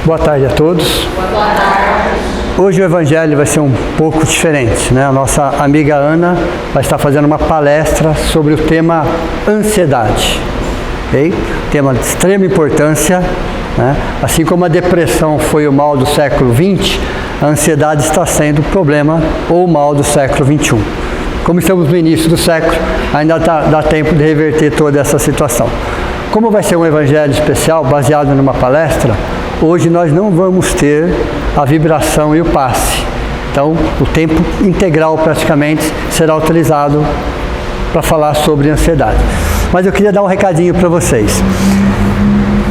Boa tarde a todos. Boa tarde. Hoje o Evangelho vai ser um pouco diferente, né? A nossa amiga Ana vai estar fazendo uma palestra sobre o tema ansiedade. Okay? Tema de extrema importância, né? Assim como a depressão foi o mal do século XX, a ansiedade está sendo o problema ou o mal do século XXI. Como estamos no início do século, ainda dá tempo de reverter toda essa situação. Como vai ser um Evangelho especial baseado numa palestra, hoje nós não vamos ter a vibração e o passe. Então, o tempo integral praticamente será utilizado para falar sobre ansiedade. Mas eu queria dar um recadinho para vocês.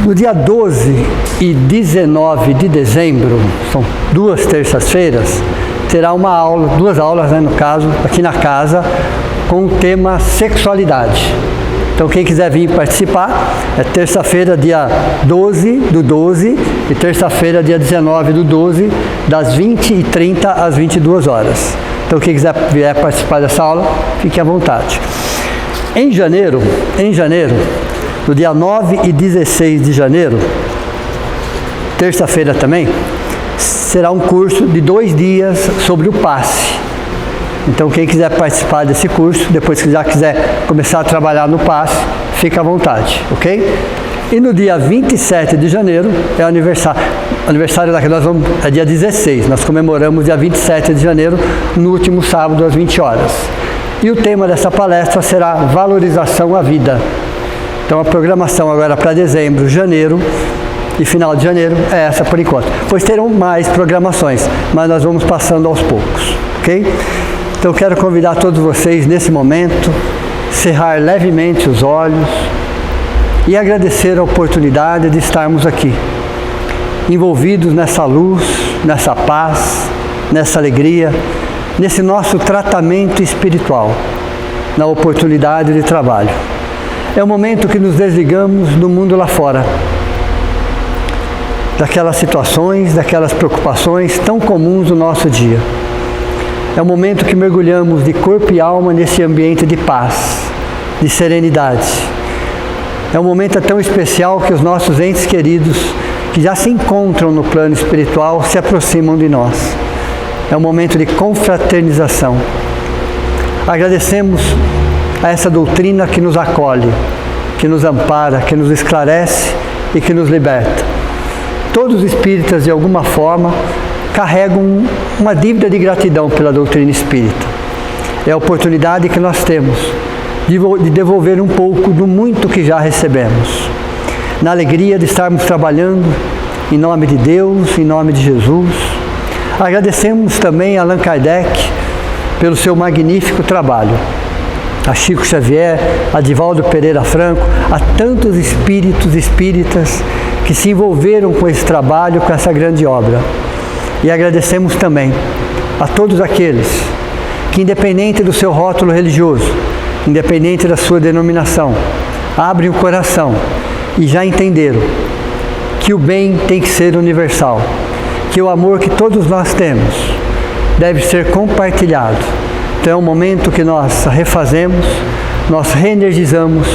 No dia 12 e 19 de dezembro, são 2 terças-feiras, terá uma aula, 2 aulas, né, no caso, aqui na casa, com o tema sexualidade. Então, quem quiser vir participar, é terça-feira, dia 12 do 12, e terça-feira, dia 19 do 12, das 20h30 às 22 horas. Então, quem quiser vier participar dessa aula, fique à vontade. Em janeiro, no dia 9 e 16 de janeiro, terça-feira também, será um curso de 2 dias sobre o passe. Então, quem quiser participar desse curso, depois que já quiser começar a trabalhar no passe, fica à vontade, ok? E no dia 27 de janeiro é o aniversário. O aniversário daqui nós vamos, é dia 16, nós comemoramos dia 27 de janeiro, no último sábado, às 20 horas. E o tema dessa palestra será valorização à vida. Então, a programação agora para dezembro, janeiro e final de janeiro é essa por enquanto. Pois terão mais programações, mas nós vamos passando aos poucos, ok? Então, eu quero convidar todos vocês, nesse momento, cerrar levemente os olhos e agradecer a oportunidade de estarmos aqui, envolvidos nessa luz, nessa paz, nessa alegria, nesse nosso tratamento espiritual, na oportunidade de trabalho. É o momento que nos desligamos do mundo lá fora, daquelas situações, daquelas preocupações tão comuns do nosso dia. É o momento que mergulhamos de corpo e alma nesse ambiente de paz, de serenidade. É um momento tão especial que os nossos entes queridos, que já se encontram no plano espiritual, se aproximam de nós. É um momento de confraternização. Agradecemos a essa doutrina que nos acolhe, que nos ampara, que nos esclarece e que nos liberta. Todos os espíritas, de alguma forma, carregam uma dívida de gratidão pela doutrina espírita. É a oportunidade que nós temos de devolver um pouco do muito que já recebemos. Na alegria de estarmos trabalhando em nome de Deus, em nome de Jesus. Agradecemos também a Allan Kardec pelo seu magnífico trabalho. A Chico Xavier, a Divaldo Pereira Franco, a tantos espíritos e espíritas que se envolveram com esse trabalho, com essa grande obra. E agradecemos também a todos aqueles que, independente do seu rótulo religioso, independente da sua denominação, abrem o coração e já entenderam que o bem tem que ser universal, que o amor que todos nós temos deve ser compartilhado. Então é um momento que nós refazemos, nós reenergizamos,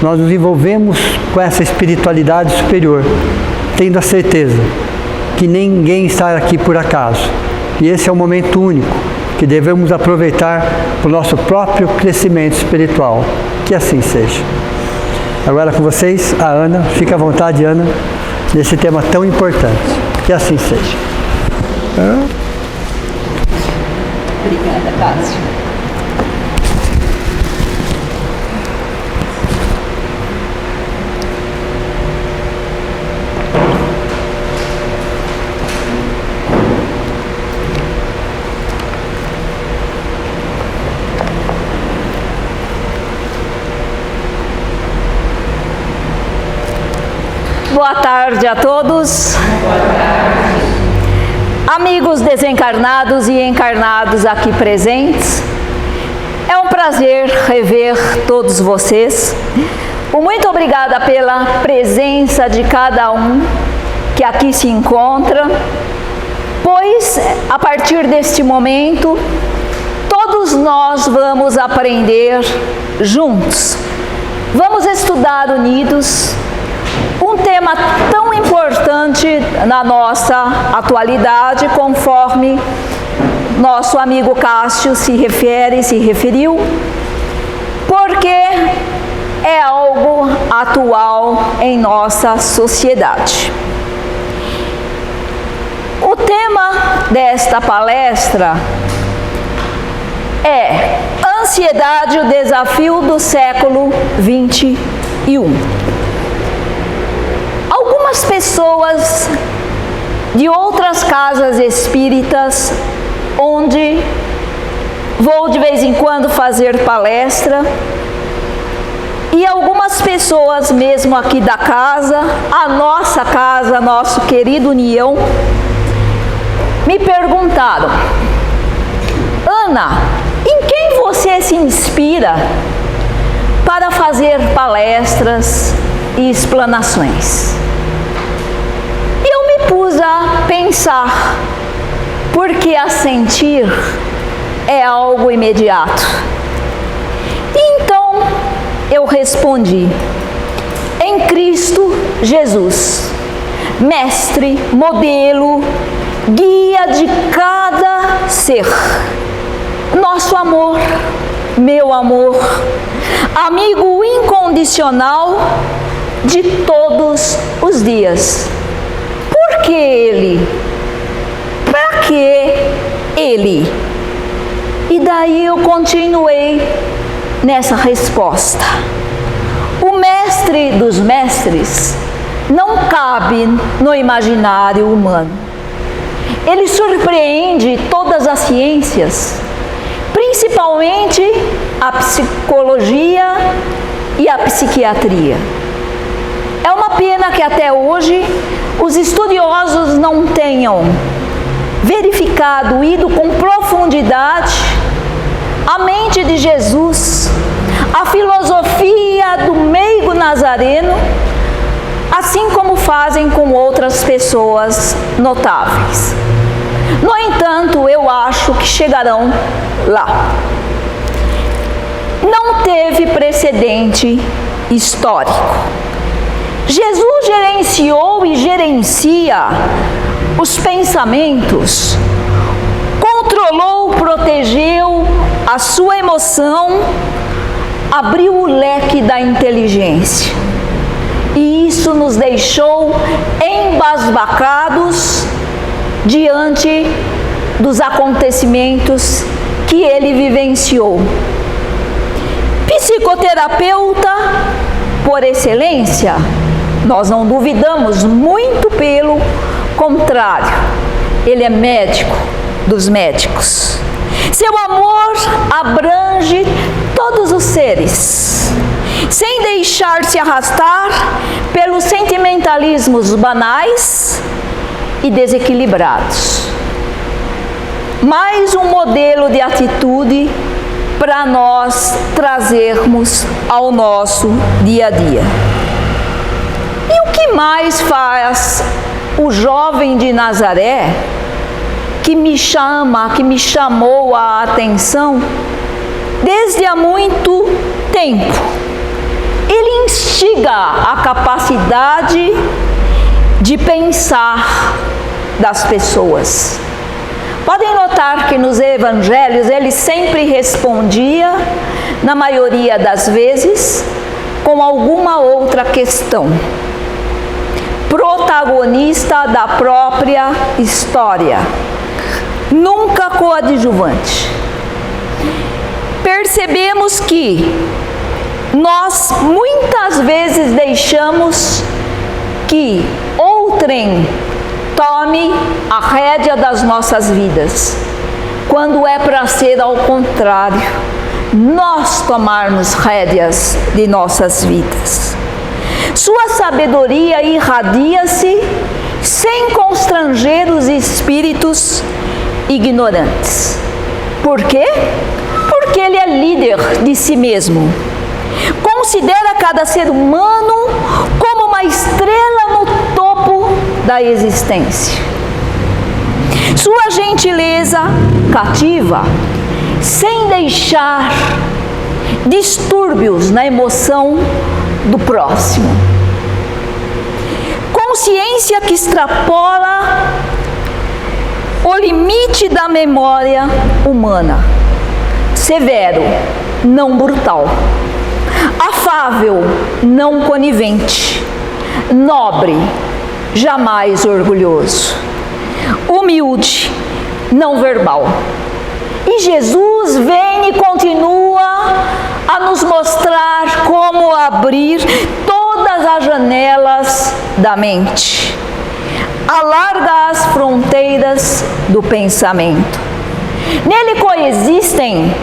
nós nos envolvemos com essa espiritualidade superior, tendo a certeza que ninguém está aqui por acaso. E esse é um momento único que devemos aproveitar para o nosso próprio crescimento espiritual. Que assim seja. Agora com vocês, a Ana. Fica à vontade, Ana, nesse tema tão importante. Que assim seja. Obrigada, Cássio. boa tarde a todos. Amigos desencarnados e encarnados aqui presentes, é um prazer rever todos vocês. Muito obrigada pela presença de cada um que aqui se encontra, pois a partir deste momento, todos nós vamos aprender juntos. Vamos estudar unidos um tema tão importante na nossa atualidade, conforme nosso amigo Cássio se referiu, porque é algo atual em nossa sociedade. O tema desta palestra é Ansiedade, o desafio do século XXI. Algumas pessoas de outras casas espíritas, onde vou de vez em quando fazer palestra, e algumas pessoas mesmo aqui da casa, a nossa casa, nosso querido União, me perguntaram: Ana, em quem você se inspira para fazer palestras e explanações? Eu me pus a pensar, porque a sentir é algo imediato. Então eu respondi: em Cristo Jesus, mestre, modelo, guia de cada ser. Nosso amor, meu amor, amigo incondicional de todos os dias. Por que Ele? Para que Ele? E daí eu continuei nessa resposta. O mestre dos mestres não cabe no imaginário humano. Ele surpreende todas as ciências, principalmente a psicologia e a psiquiatria. É uma pena que até hoje os estudiosos não tenham verificado, ido com profundidade a mente de Jesus, a filosofia do meigo nazareno, assim como fazem com outras pessoas notáveis. No entanto, eu acho que chegarão lá. Não teve precedente histórico. Jesus gerenciou e gerencia os pensamentos, controlou, protegeu a sua emoção, abriu o leque da inteligência. E isso nos deixou embasbacados diante dos acontecimentos que ele vivenciou. Psicoterapeuta por excelência, nós não duvidamos, muito pelo contrário, ele é médico dos médicos. Seu amor abrange todos os seres, sem deixar-se arrastar pelos sentimentalismos banais e desequilibrados. Mais um modelo de atitude para nós trazermos ao nosso dia a dia. E o que mais faz o jovem de Nazaré, que me chamou a atenção desde há muito tempo? Ele instiga a capacidade de pensar das pessoas. Podem notar que nos evangelhos ele sempre respondia, na maioria das vezes, com alguma outra questão. Protagonista da própria história, nunca coadjuvante. Percebemos que nós muitas vezes deixamos que outrem tome a rédea das nossas vidas, quando é para ser ao contrário, nós tomarmos rédeas de nossas vidas. Sua sabedoria irradia-se sem constranger os espíritos ignorantes. Por quê? Porque ele é líder de si mesmo. Considera cada ser humano como uma estrela no topo da existência. Sua gentileza cativa, sem deixar distúrbios na emoção do próximo. Consciência que extrapola o limite da memória humana. Severo, não brutal. Afável, não conivente. Nobre, jamais orgulhoso. Humilde, não verbal. E Jesus vem e continua a nos mostrar como abrir todas as janelas da mente. Alarga as fronteiras do pensamento. Nele coexistem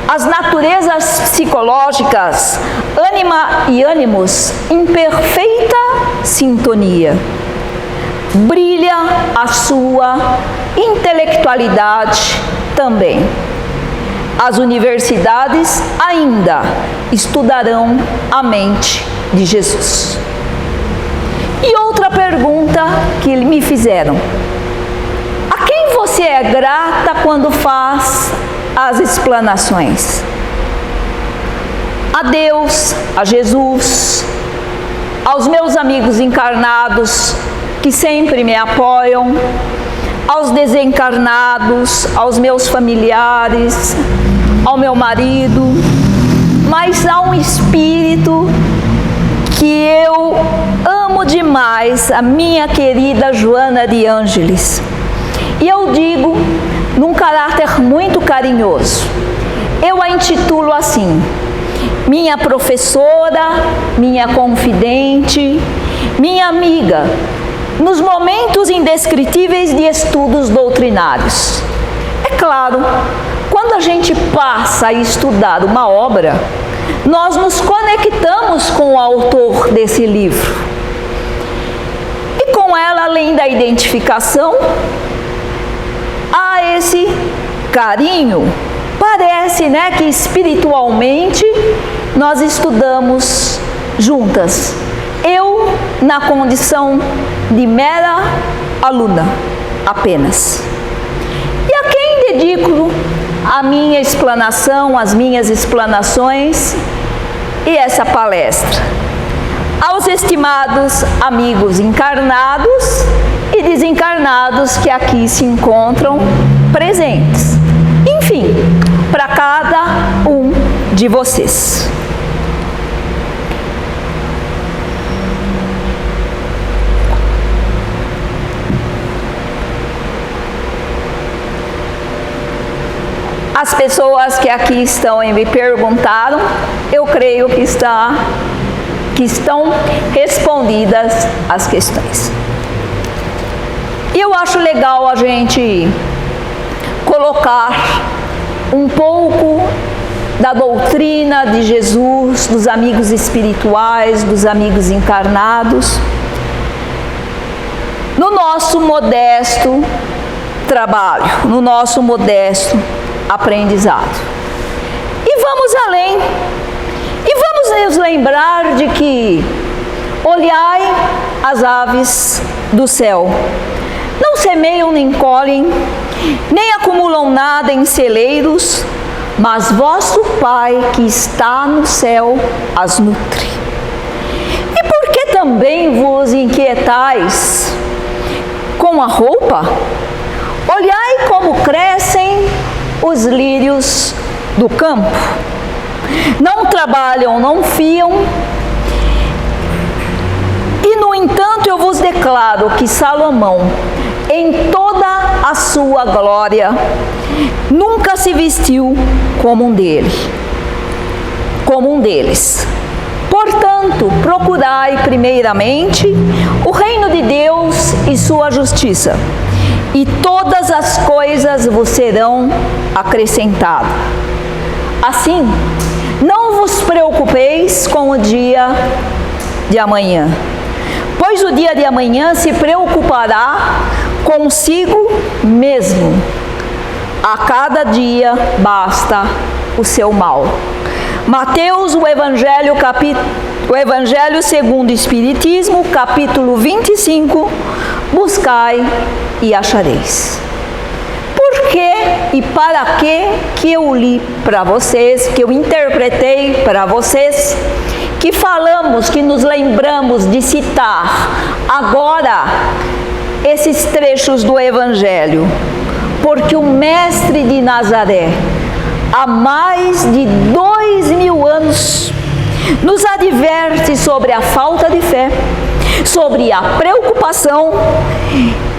as naturezas psicológicas, ânima e ânimos, em perfeita sintonia. Brilha a sua intelectualidade também. As universidades ainda estudarão a mente de Jesus. E outra pergunta que me fizeram: a quem você é grata quando faz as explanações? A Deus, a Jesus, aos meus amigos encarnados que sempre me apoiam, aos desencarnados, aos meus familiares, ao meu marido, mas há um espírito que eu amo demais, a minha querida Joana de Ângeles. E eu digo, num caráter muito carinhoso, eu a intitulo assim: minha professora, minha confidente, minha amiga, nos momentos indescritíveis de estudos doutrinários. É claro, quando a gente passa a estudar uma obra, nós nos conectamos com o autor desse livro. E com ela, além da identificação, há esse carinho. Parece, que espiritualmente nós estudamos juntas. Eu na condição de mera aluna apenas. E a quem dedico a minha explanação, as minhas explanações e essa palestra? Aos estimados amigos encarnados e desencarnados que aqui se encontram presentes. Enfim, para cada um de vocês. As pessoas que aqui estão e me perguntaram, eu creio que estão respondidas as questões. E eu acho legal a gente colocar um pouco da doutrina de Jesus, dos amigos espirituais, dos amigos encarnados, no nosso modesto trabalho, no nosso modesto aprendizado. E vamos além. E vamos nos lembrar de que olhai as aves do céu. Não semeiam nem colhem, nem acumulam nada em celeiros, mas vosso Pai que está no céu as nutre. E por que também vos inquietais com a roupa? Olhai como crescem os lírios do campo. Não trabalham, não fiam. E no entanto eu vos declaro que Salomão, em toda a sua glória, nunca se vestiu como um deles. Portanto, procurai primeiramente o reino de Deus e sua justiça, e todas as coisas vos serão acrescentadas. Assim, não vos preocupeis com o dia de amanhã, pois o dia de amanhã se preocupará consigo mesmo. A cada dia basta o seu mal. Mateus, o Evangelho segundo o Espiritismo, capítulo 25, buscai e achareis. Por que e para que eu li para vocês, que eu interpretei para vocês, que falamos, que nos lembramos de citar agora esses trechos do Evangelho? Porque o Mestre de Nazaré, há mais de 2000 anos, nos adverte sobre a falta de fé, sobre a preocupação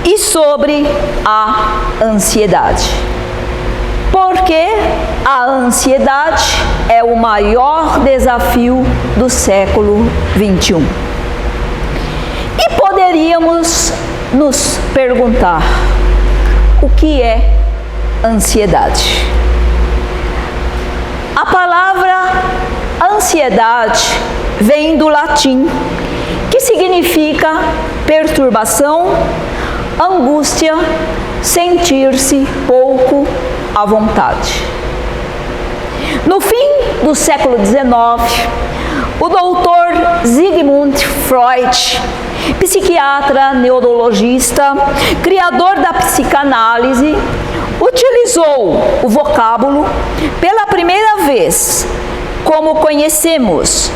e sobre a ansiedade. Porque a ansiedade é o maior desafio do século XXI. E poderíamos nos perguntar: o que é ansiedade? A palavra ansiedade vem do latim, que significa perturbação, angústia, sentir-se pouco à vontade. No fim do século XIX, o doutor Sigmund Freud, psiquiatra, neurologista, criador da psicanálise, utilizou o vocábulo pela primeira vez, como conhecemos,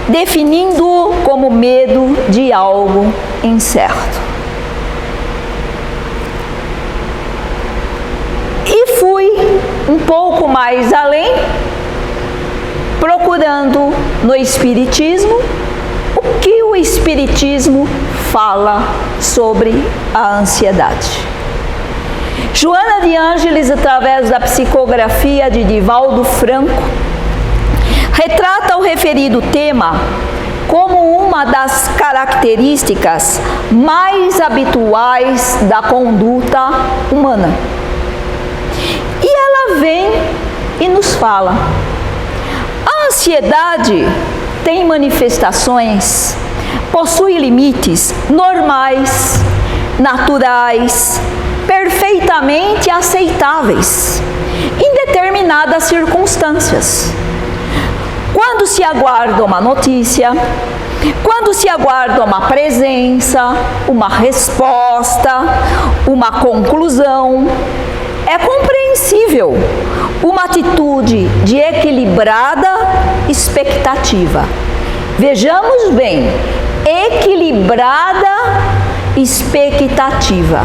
definindo-o como medo de algo incerto. E fui um pouco mais além, procurando no Espiritismo o que o Espiritismo fala sobre a ansiedade. Joana de Ângeles, através da psicografia de Divaldo Franco, retrata o referido tema como uma das características mais habituais da conduta humana. E ela vem e nos fala: a ansiedade tem manifestações, possui limites normais, naturais, perfeitamente aceitáveis em determinadas circunstâncias. Quando se aguarda uma notícia, quando se aguarda uma presença, uma resposta, uma conclusão, é compreensível uma atitude de equilibrada expectativa. Vejamos bem, equilibrada expectativa.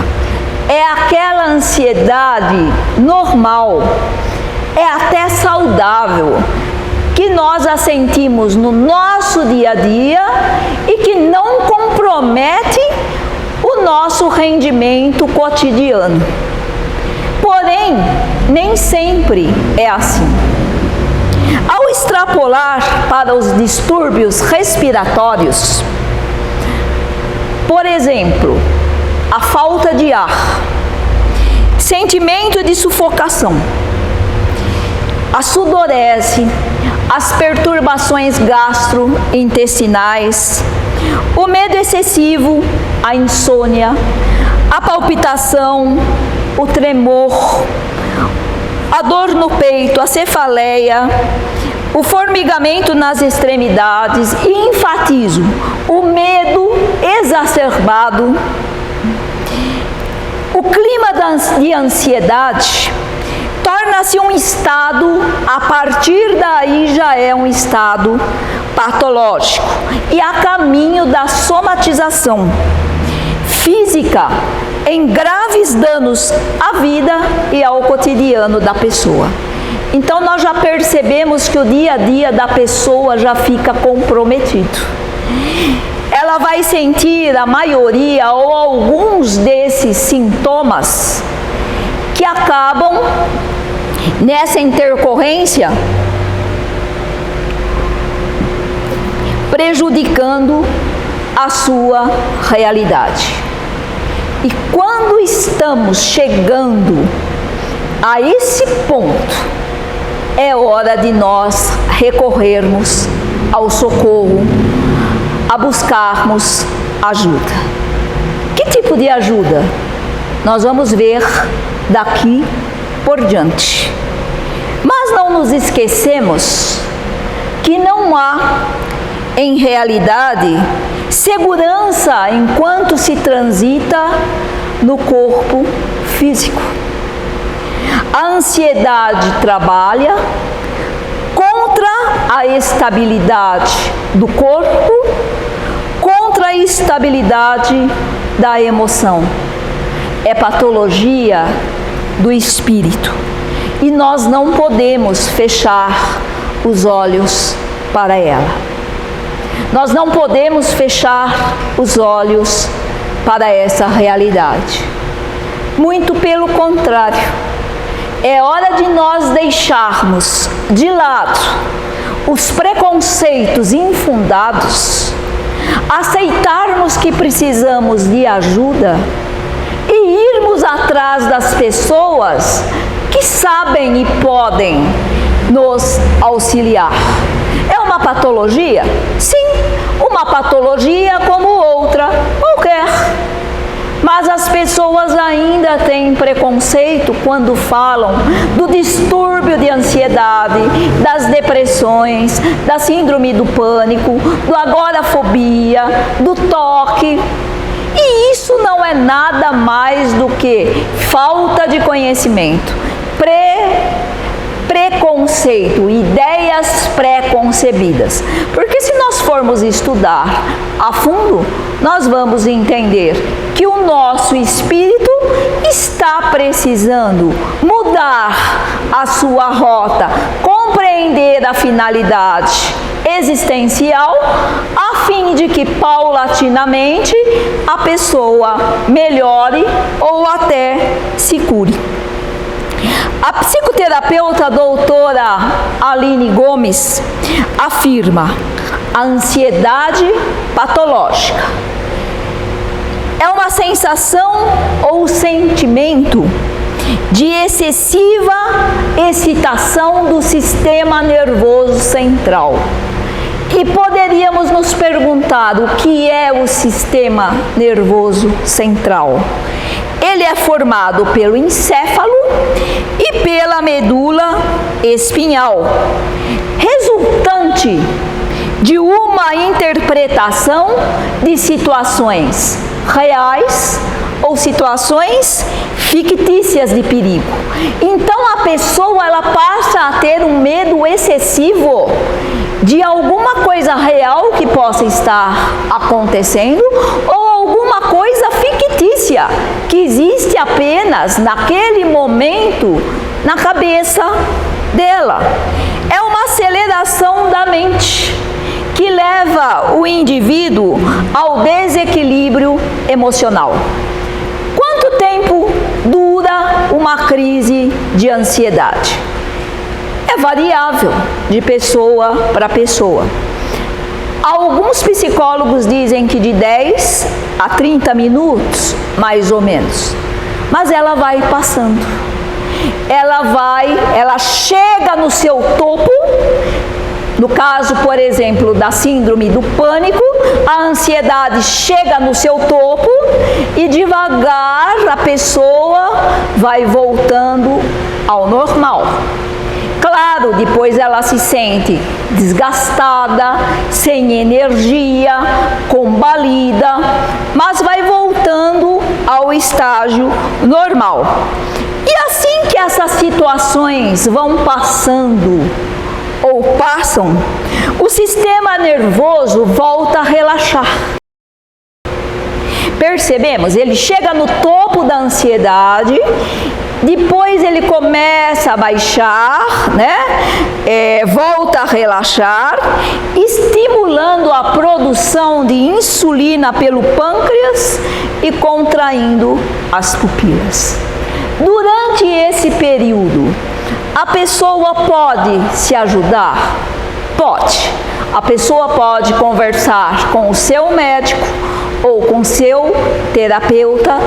É aquela ansiedade normal, é até saudável, que nós a sentimos no nosso dia a dia e que não compromete o nosso rendimento cotidiano. Porém, nem sempre é assim. Ao extrapolar para os distúrbios respiratórios, por exemplo, a falta de ar, sentimento de sufocação, a sudorese, as perturbações gastrointestinais, o medo excessivo, a insônia, a palpitação, o tremor, a dor no peito, a cefaleia, o formigamento nas extremidades e enfatizo, o medo exacerbado. O clima de ansiedade torna-se um estado, a partir daí já é um estado patológico e a caminho da somatização física em graves danos à vida e ao cotidiano da pessoa. Então nós já percebemos que o dia a dia da pessoa já fica comprometido. Ela vai sentir a maioria ou alguns desses sintomas que acabam nessa intercorrência prejudicando a sua realidade. E quando estamos chegando a esse ponto, é hora de nós recorrermos ao socorro, a buscarmos ajuda. Que tipo de ajuda? Nós vamos ver daqui por diante. Mas não nos esquecemos que não há, em realidade, segurança enquanto se transita no corpo físico. A ansiedade trabalha contra a estabilidade do corpo, contra a estabilidade da emoção. É patologia do espírito e nós não podemos fechar os olhos para ela. Nós não podemos fechar os olhos para essa realidade. Muito pelo contrário, é hora de nós deixarmos de lado os preconceitos infundados, aceitarmos que precisamos de ajuda e irmos atrás das pessoas que sabem e podem nos auxiliar. É uma patologia? Sim, uma patologia como outra qualquer. Mas as pessoas ainda têm preconceito quando falam do distúrbio de ansiedade, das depressões, da síndrome do pânico, do agorafobia, do toque. E isso não é nada mais do que falta de conhecimento, preconceito, ideias pré-concebidas. Porque se nós formos estudar a fundo, nós vamos entender que o nosso espírito está precisando mudar a sua rota, compreender a finalidade existencial, a fim de que paulatinamente a pessoa melhore ou até se cure. A psicoterapeuta doutora Aline Gomes afirma: a ansiedade patológica é uma sensação ou sentimento de excessiva excitação do sistema nervoso central. E poderíamos nos perguntar o que é o sistema nervoso central. Ele é formado pelo encéfalo e pela medula espinhal, resultante de uma interpretação de situações reais ou situações fictícias de perigo. Então a pessoa ela passa a ter um medo excessivo de alguma coisa real que possa estar acontecendo ou alguma coisa fictícia que existe apenas naquele momento na cabeça dela. É uma aceleração da mente que leva o indivíduo ao desequilíbrio emocional. Quanto tempo dura uma crise de ansiedade? É variável de pessoa para pessoa. Alguns psicólogos dizem que de 10 a 30 minutos, mais ou menos. Mas ela vai passando. Ela chega no seu topo. No caso, por exemplo, da síndrome do pânico, a ansiedade chega no seu topo e devagar a pessoa vai voltando ao normal. Claro, depois ela se sente desgastada, sem energia, combalida, mas vai voltando ao estágio normal. E assim que essas situações vão passando ou passam, o sistema nervoso volta a relaxar. Percebemos? Ele chega no topo da ansiedade, depois ele começa a baixar, volta a relaxar, estimulando a produção de insulina pelo pâncreas e contraindo as pupilas. Durante esse período, a pessoa pode se ajudar? Pode. A pessoa pode conversar com o seu médico ou com seu terapeuta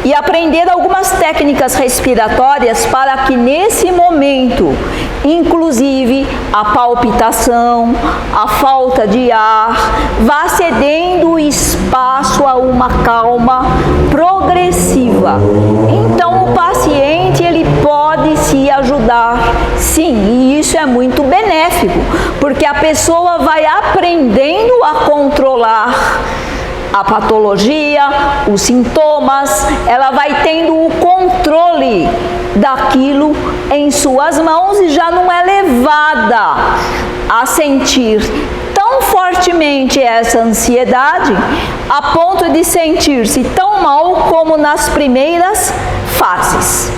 e aprender algumas técnicas respiratórias para que nesse momento, inclusive a palpitação, a falta de ar, vá cedendo espaço a uma calma progressiva. Então o paciente ele pode se ajudar, sim, e isso é muito benéfico, porque a pessoa vai aprendendo a controlar a patologia, os sintomas, ela vai tendo o controle daquilo em suas mãos e já não é levada a sentir tão fortemente essa ansiedade a ponto de sentir-se tão mal como nas primeiras fases.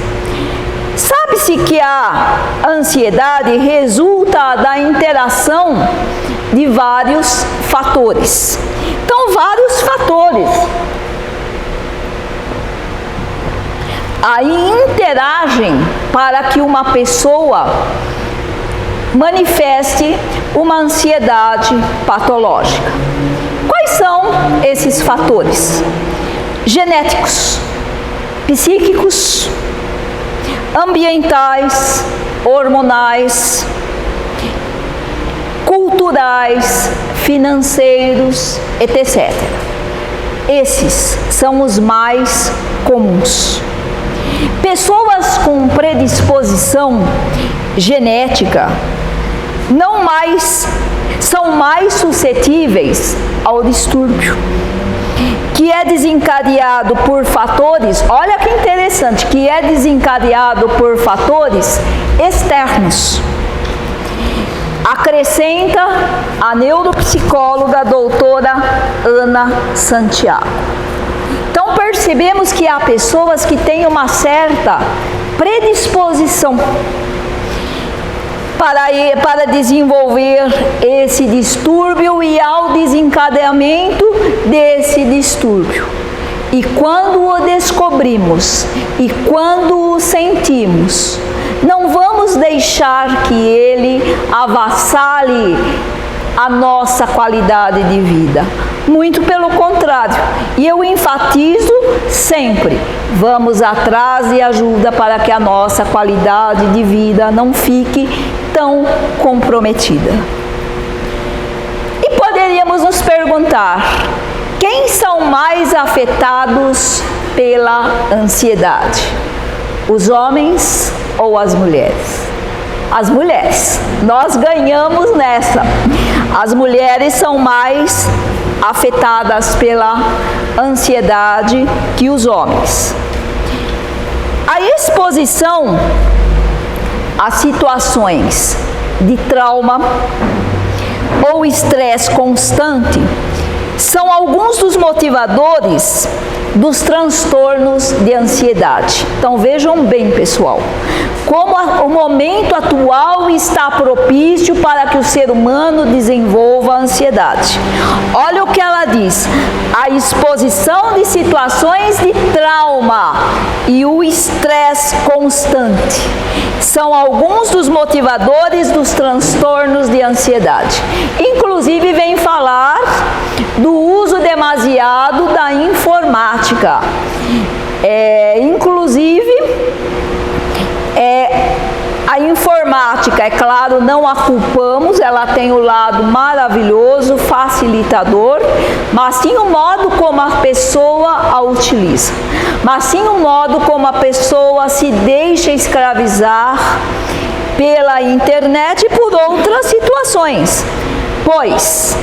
Sabe-se que a ansiedade resulta da interação de vários fatores. Então, vários fatores aí interagem para que uma pessoa manifeste uma ansiedade patológica. Quais são esses fatores? Genéticos, psíquicos, ambientais, hormonais, culturais, financeiros, etc. Esses são os mais comuns. Pessoas com predisposição genética são mais suscetíveis ao distúrbio, que é desencadeado por fatores, olha que interessante, que é desencadeado por fatores externos. Acrescenta a neuropsicóloga doutora Ana Santiago. Então percebemos que há pessoas que têm uma certa predisposição para desenvolver esse distúrbio e ao desencadeamento desse distúrbio. E quando o descobrimos e quando o sentimos, não vamos deixar que ele avassale a nossa qualidade de vida. Muito pelo contrário. E eu enfatizo sempre, vamos atrás de ajuda para que a nossa qualidade de vida não fique tão comprometida. E poderíamos nos perguntar, quem são mais afetados pela ansiedade? Os homens ou as mulheres? As mulheres. Nós ganhamos nessa. As mulheres são mais afetadas pela ansiedade que os homens. A exposição a situações de trauma ou estresse constante são alguns dos motivadores dos transtornos de ansiedade. Então vejam bem, pessoal, como o momento atual está propício para que o ser humano desenvolva a ansiedade. Olha o que ela diz: a exposição de situações de trauma e o estresse constante são alguns dos motivadores dos transtornos de ansiedade. Inclusive vem falar do uso demasiado da informática. A informática, é claro, não a culpamos, ela tem o lado maravilhoso, facilitador, mas sim o modo como a pessoa a utiliza, mas sim o modo como a pessoa se deixa escravizar pela internet e por outras situações. Pois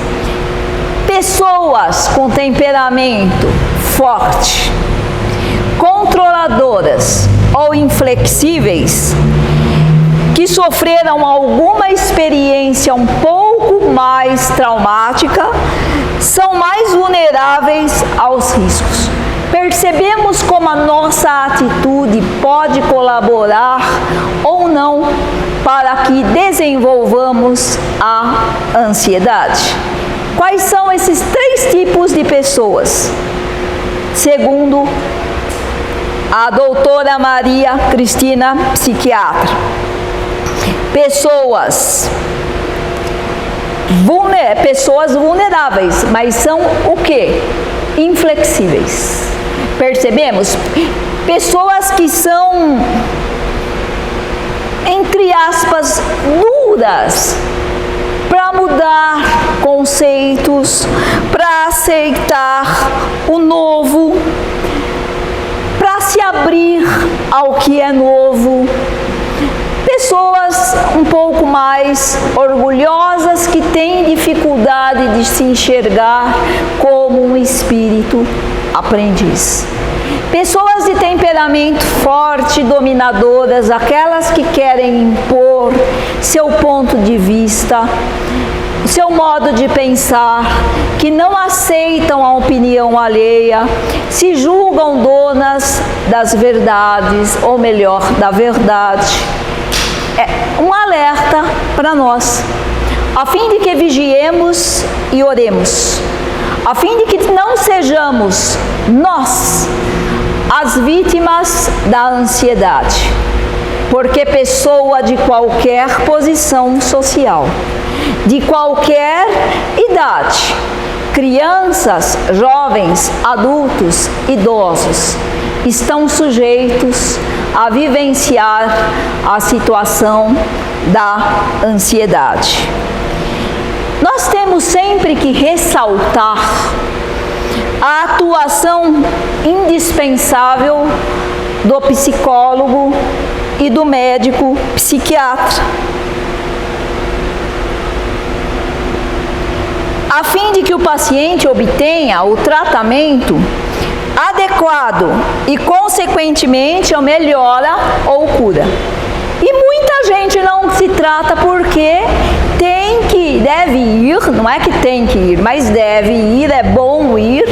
pessoas com temperamento forte, controladoras ou inflexíveis, que sofreram alguma experiência um pouco mais traumática, são mais vulneráveis aos riscos. Percebemos como a nossa atitude pode colaborar ou não para que desenvolvamos a ansiedade. Quais são esses 3 tipos de pessoas? Segundo a doutora Maria Cristina, psiquiatra, pessoas vulneráveis, mas são o quê? Inflexíveis. Percebemos? Pessoas que são, entre aspas, duras para mudar conceitos, para aceitar o novo, para se abrir ao que é novo. Pessoas um pouco mais orgulhosas que têm dificuldade de se enxergar como um espírito aprendiz. Pessoas de temperamento forte, dominadoras, aquelas que querem impor seu ponto de vista, seu modo de pensar, que não aceitam a opinião alheia, se julgam donas das verdades, ou melhor, da verdade. É um alerta para nós, a fim de que vigiemos e oremos, a fim de que não sejamos nós as vítimas da ansiedade, porque pessoa de qualquer posição social, de qualquer idade, crianças, jovens, adultos, idosos, estão sujeitos a vivenciar a situação da ansiedade. Nós temos sempre que ressaltar a atuação indispensável do psicólogo e do médico psiquiatra, a fim de que o paciente obtenha o tratamento adequado e, consequentemente, a melhora ou cura. E muita gente não se trata porque deve ir, não é que tem que ir, mas deve ir, é bom ir,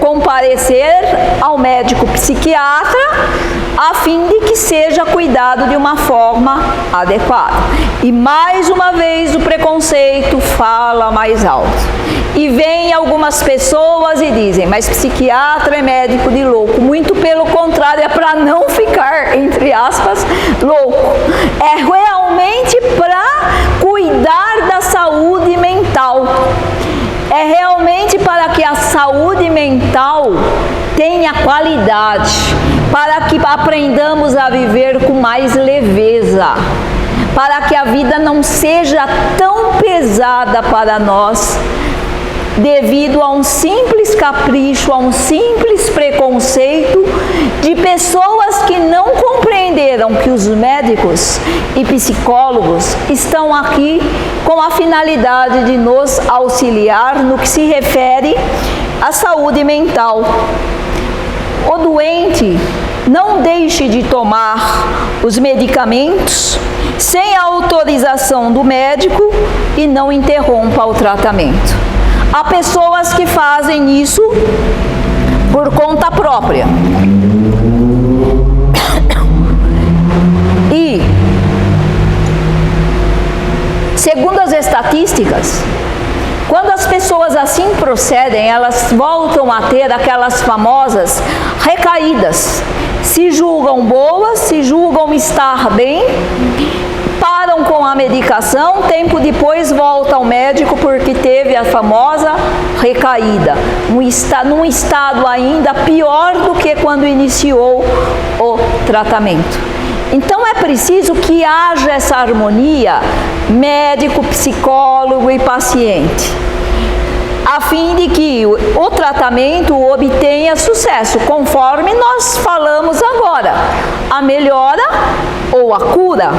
comparecer ao médico psiquiatra a fim de que seja cuidado de uma forma adequada. E mais uma vez o preconceito fala mais alto. E vem algumas pessoas e dizem, mas psiquiatra é médico de louco. Muito pelo contrário, é para não ficar, entre aspas, louco. É realmente para cuidar da saúde mental. É realmente para que a saúde mental tenha qualidade, para que aprendamos a viver com mais leveza, para que a vida não seja tão pesada para nós, devido a um simples capricho, a um simples preconceito de pessoas que não compreenderam que os médicos e psicólogos estão aqui com a finalidade de nos auxiliar no que se refere à saúde mental. O doente não deixe de tomar os medicamentos sem a autorização do médico e não interrompa o tratamento. Há pessoas que fazem isso por conta própria. E, segundo as estatísticas, quando as pessoas assim procedem, elas voltam a ter aquelas famosas recaídas. Se julgam boas, se julgam estar bem, param com a medicação, tempo depois volta ao médico porque teve a famosa recaída, num estado ainda pior do que quando iniciou o tratamento. Então é preciso que haja essa harmonia médico, psicólogo e paciente, a fim de que o tratamento obtenha sucesso, conforme nós falamos agora, a melhora ou a cura.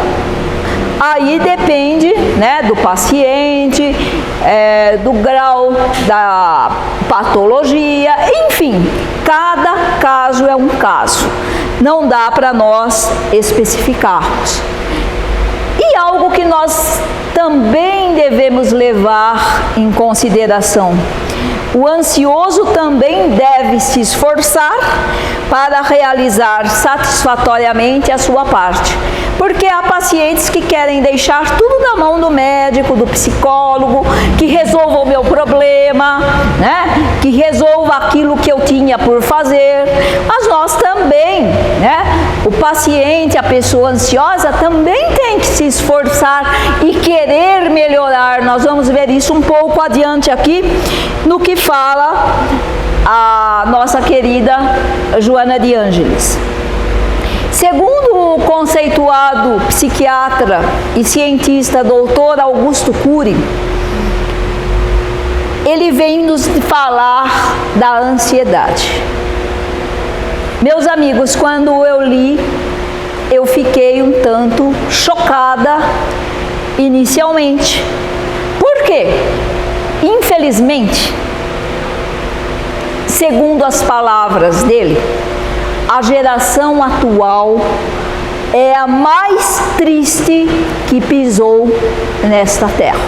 Aí depende, né, do paciente, do grau da patologia, enfim, cada caso é um caso. Não dá para nós especificarmos. E algo que nós também devemos levar em consideração: o ansioso também deve se esforçar para realizar satisfatoriamente a sua parte. Porque há pacientes que querem deixar tudo na mão do médico, do psicólogo, que resolva o meu problema, né? Que resolva aquilo que eu tinha por fazer. Mas nós também, né? O paciente, a pessoa ansiosa, também tem que se esforçar e querer melhorar. Nós vamos ver isso um pouco adiante aqui, no que fala a nossa querida Joana de Ângeles. Segundo o conceituado psiquiatra e cientista Dr. Augusto Cury, ele vem nos falar da ansiedade. Meus amigos, quando eu li, eu fiquei um tanto chocada inicialmente. Por quê? Infelizmente, segundo as palavras dele, a geração atual é a mais triste que pisou nesta terra.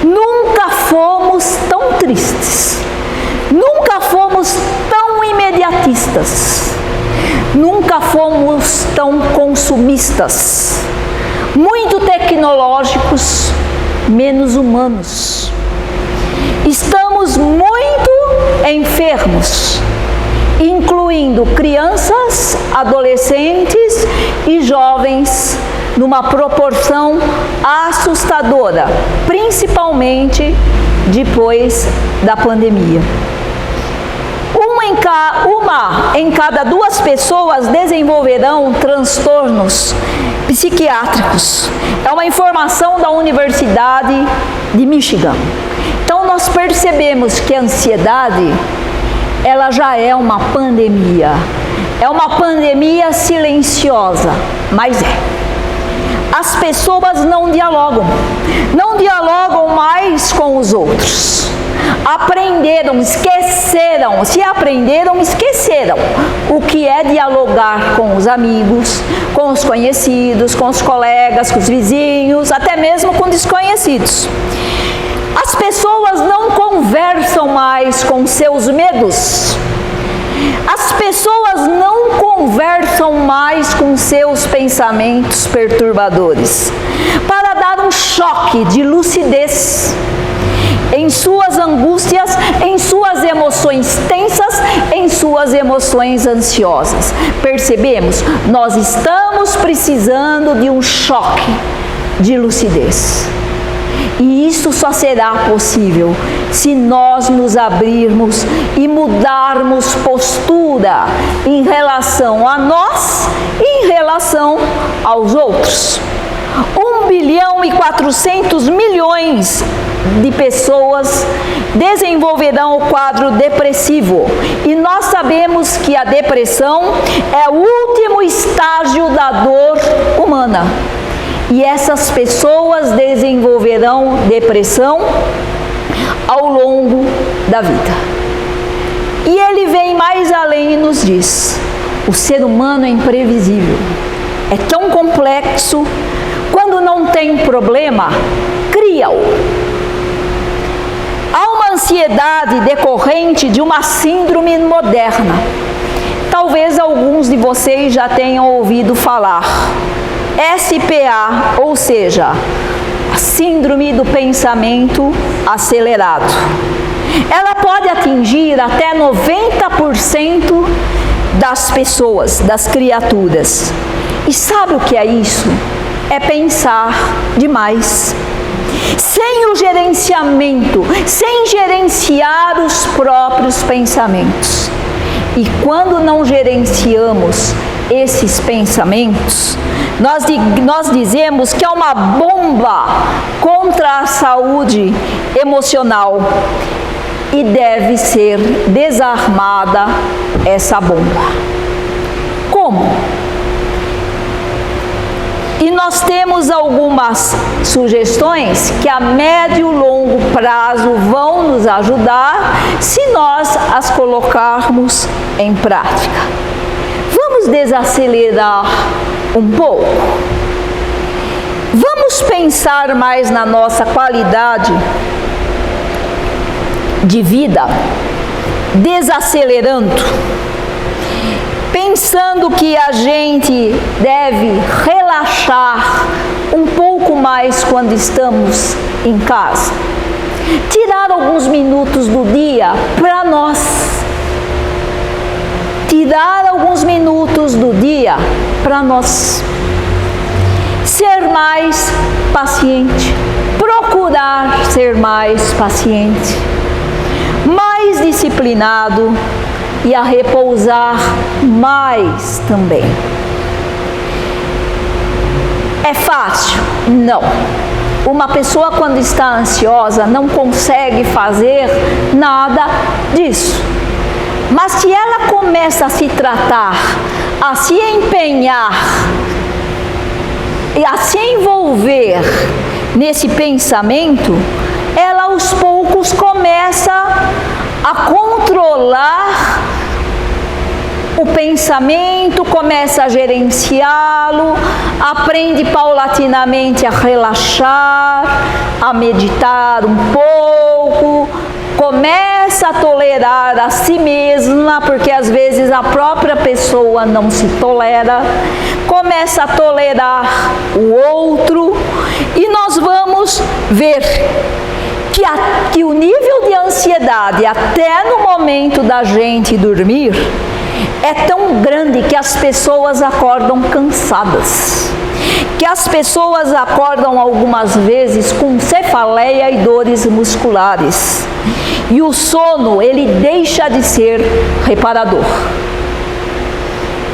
Nunca fomos tão tristes, nunca fomos tão imediatistas, nunca fomos tão consumistas, muito tecnológicos, menos humanos. Estamos muito enfermos, incluindo crianças, adolescentes e jovens, numa proporção assustadora, principalmente depois da pandemia. Uma em cada 2 pessoas desenvolverão transtornos psiquiátricos. É uma informação da Universidade de Michigan. Então nós percebemos que a ansiedade, ela já é uma pandemia. É uma pandemia silenciosa, mas é. As pessoas não dialogam mais com os outros. Aprenderam, esqueceram o que é dialogar com os amigos, com os conhecidos, com os colegas, com os vizinhos, até mesmo com desconhecidos. As pessoas não conversam mais com seus medos. As pessoas não conversam mais com seus pensamentos perturbadores para dar um choque de lucidez em suas angústias, em suas emoções tensas, em suas emoções ansiosas. Percebemos? Nós estamos precisando de um choque de lucidez. E isso só será possível se nós nos abrirmos e mudarmos postura em relação a nós e em relação aos outros. 1.400.000.000 de pessoas desenvolverão o quadro depressivo. E nós sabemos que a depressão é o último estágio da dor humana. E essas pessoas desenvolverão depressão ao longo da vida. E ele vem mais além e nos diz: o ser humano é imprevisível, é tão complexo, quando não tem problema, cria-o. Há uma ansiedade decorrente de uma síndrome moderna. Talvez alguns de vocês já tenham ouvido falar. SPA, ou seja, a síndrome do pensamento acelerado. Ela pode atingir até 90% das pessoas, das criaturas. E sabe o que é isso? É pensar demais. Sem o gerenciamento, sem gerenciar os próprios pensamentos. E quando não gerenciamos esses pensamentos, nós dizemos que é uma bomba contra a saúde emocional e deve ser desarmada essa bomba. Como? E nós temos algumas sugestões que a médio e longo prazo vão nos ajudar se nós as colocarmos em prática. Vamos desacelerar um pouco. Vamos pensar mais na nossa qualidade de vida, desacelerando, pensando que a gente deve relaxar um pouco mais quando estamos em casa. Tirar alguns minutos do dia para nós. Tirar alguns minutos do dia para nós. Ser mais paciente, procurar ser mais paciente, mais disciplinado e a repousar mais também. É fácil? Não. Uma pessoa quando está ansiosa não consegue fazer nada disso. Mas se ela começa a se tratar, a se empenhar e a se envolver nesse pensamento, ela aos poucos começa a controlar o pensamento, começa a gerenciá-lo, aprende paulatinamente a relaxar, a meditar um pouco, começa a tolerar a si mesma, porque às vezes a própria pessoa não se tolera, começa a tolerar o outro, e nós vamos ver que o nível de ansiedade, até no momento da gente dormir, é tão grande que as pessoas acordam cansadas, que as pessoas acordam algumas vezes com cefaleia e dores musculares. E o sono, ele deixa de ser reparador.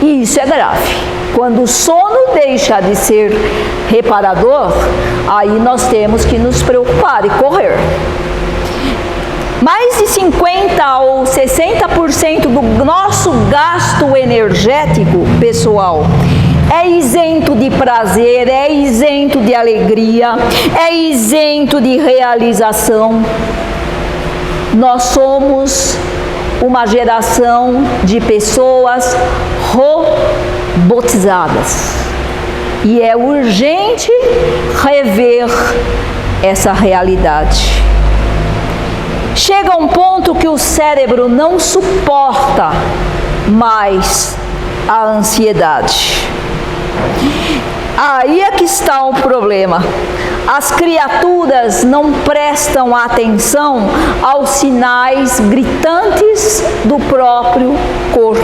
E isso é grave. Quando o sono deixa de ser reparador, aí nós temos que nos preocupar e correr. Mais de 50% ou 60% do nosso gasto energético, pessoal, é isento de prazer, é isento de alegria, é isento de realização. Nós somos uma geração de pessoas robotizadas. E é urgente rever essa realidade. Chega um ponto que o cérebro não suporta mais a ansiedade. Aí é que está o problema. As criaturas não prestam atenção aos sinais gritantes do próprio corpo.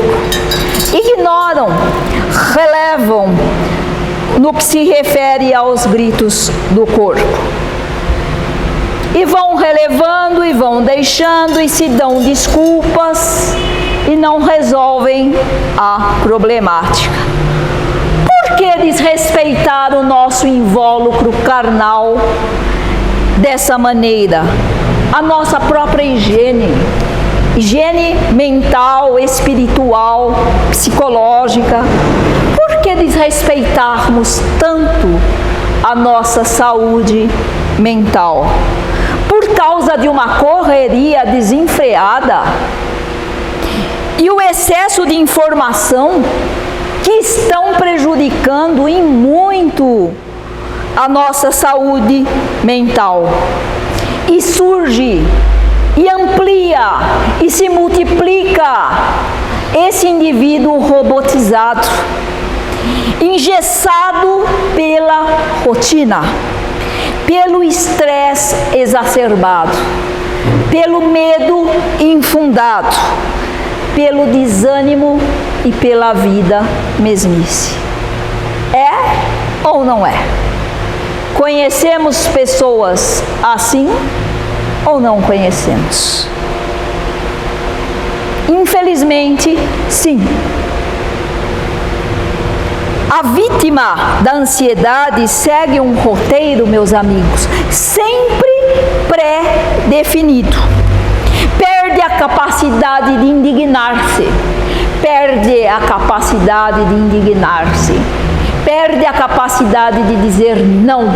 Ignoram, relevam no que se refere aos gritos do corpo. E vão relevando e vão deixando e se dão desculpas e não resolvem a problemática. Por que desrespeitar o nosso invólucro carnal dessa maneira? A nossa própria higiene mental, espiritual, psicológica. Por que desrespeitarmos tanto a nossa saúde mental? Por causa de uma correria desenfreada e o excesso de informação que estão prejudicando em muito a nossa saúde mental. E surge, e amplia, e se multiplica esse indivíduo robotizado, engessado pela rotina, pelo estresse exacerbado, pelo medo infundado, pelo desânimo e pela vida mesmice. É ou não é? Conhecemos pessoas assim ou não conhecemos? Infelizmente, sim. A vítima da ansiedade segue um roteiro, meus amigos, sempre pré-definido. Perde a capacidade de indignar-se, perde a capacidade de indignar-se, perde a capacidade de dizer não,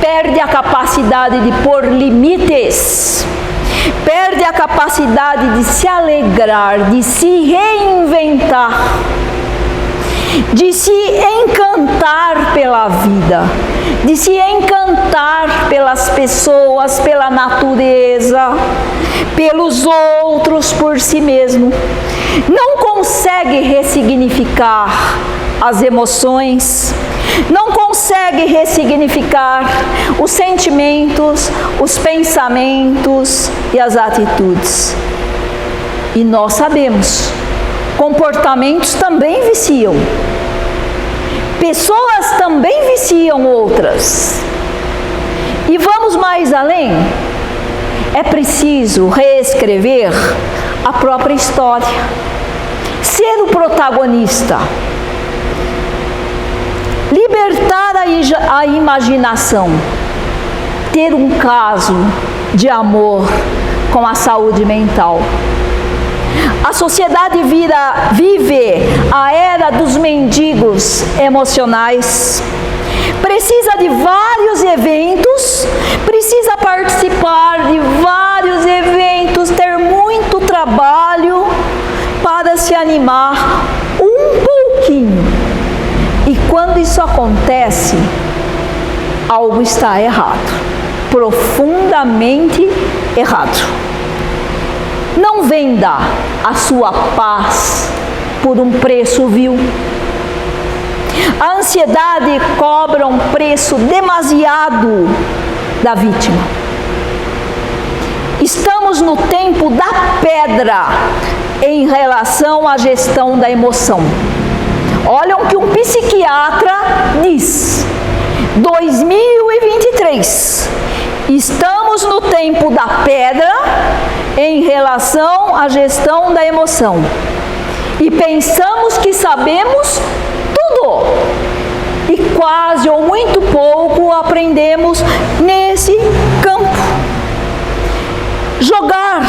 perde a capacidade de pôr limites, perde a capacidade de se alegrar, de se reinventar, de se encantar pela vida, de se encantar pelas pessoas, pela natureza, pelos outros, por si mesmo. Não consegue ressignificar as emoções, não consegue ressignificar os sentimentos, os pensamentos e as atitudes. E nós sabemos, comportamentos também viciam. Pessoas também viciam outras. E vamos mais além. É preciso reescrever a própria história, ser o protagonista, libertar a imaginação, ter um caso de amor com a saúde mental. A sociedade vive a era dos mendigos emocionais. Precisa de vários eventos, precisa participar de vários eventos, ter muito trabalho para se animar um pouquinho. E quando isso acontece, algo está errado, profundamente errado. Não venda a sua paz por um preço vil. A ansiedade cobra um preço demasiado da vítima. Estamos no tempo da pedra em relação à gestão da emoção. Olha o que um psiquiatra diz. 2023. Estamos no tempo da pedra em relação à gestão da emoção. E pensamos que sabemos tudo. E quase ou muito pouco aprendemos nesse campo. Jogar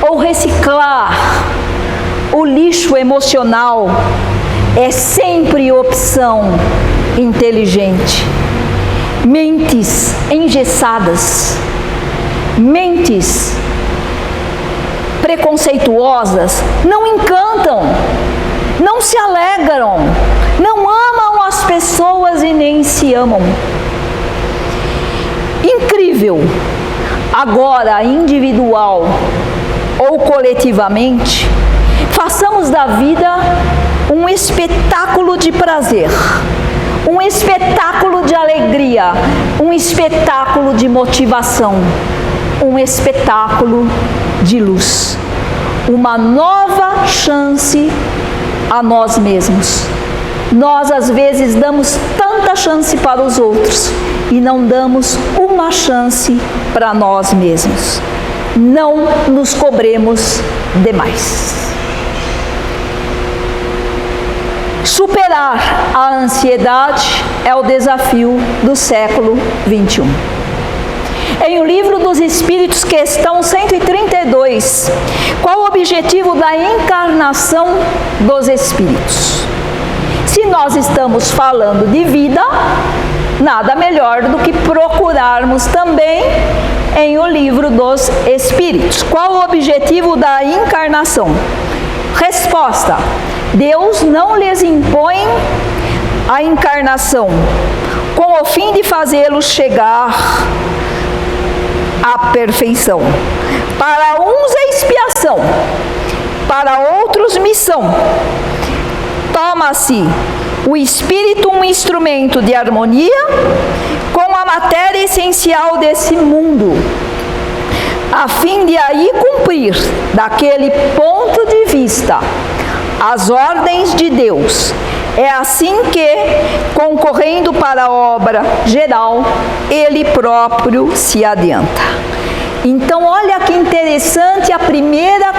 ou reciclar o lixo emocional é sempre opção inteligente. Mentes engessadas, mentes preconceituosas não encantam, não se alegram, não amam as pessoas e nem se amam. Incrível! Agora, individual ou coletivamente, façamos da vida um espetáculo de prazer, um espetáculo de alegria, um espetáculo de motivação, um espetáculo de luz, uma nova chance a nós mesmos. Nós às vezes damos tanta chance para os outros e não damos uma chance para nós mesmos. Não nos cobremos demais. Superar a ansiedade é o desafio do século 21. Em O Livro dos Espíritos, questão 132, qual o objetivo da encarnação dos espíritos? Se nós estamos falando de vida, nada melhor do que procurarmos também em O Livro dos Espíritos. Qual o objetivo da encarnação? Resposta: Deus não lhes impõe a encarnação com o fim de fazê-los chegar à perfeição. Para uns é expiação, para outros missão. Toma-se o espírito um instrumento de harmonia com a matéria essencial desse mundo, a fim de aí cumprir, daquele ponto de vista, as ordens de Deus. É assim que, concorrendo para a obra geral, ele próprio se adianta. Então, olha que interessante a primeira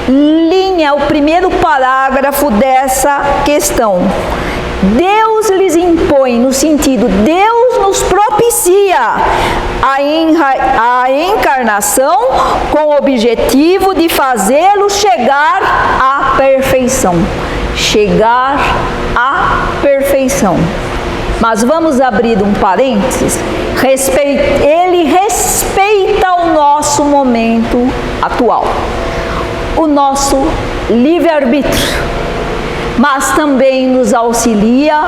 linha, o primeiro parágrafo dessa questão. Deus lhes impõe, no sentido, Deus nos propicia a encarnação com o objetivo de fazê-lo chegar à perfeição. Chegar à perfeição. Mas vamos abrir um parênteses. Ele respeita o nosso momento atual, o nosso livre-arbítrio, mas também nos auxilia,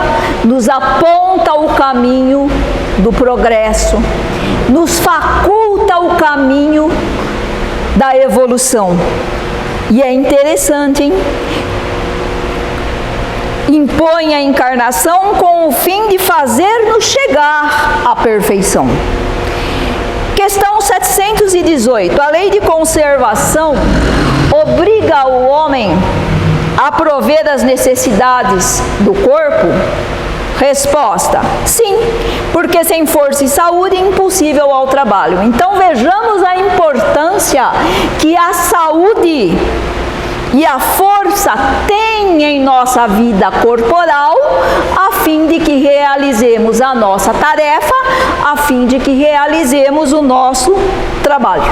nos aponta o caminho do progresso, nos faculta o caminho da evolução. E é interessante, hein? Impõe a encarnação com o fim de fazer-nos chegar à perfeição. Questão 718. A lei de conservação obriga o homem a a prover as necessidades do corpo? Resposta: sim, porque sem força e saúde é impossível ao trabalho. Então vejamos a importância que a saúde e a força têm em nossa vida corporal, a fim de que realizemos a nossa tarefa, a fim de que realizemos o nosso trabalho.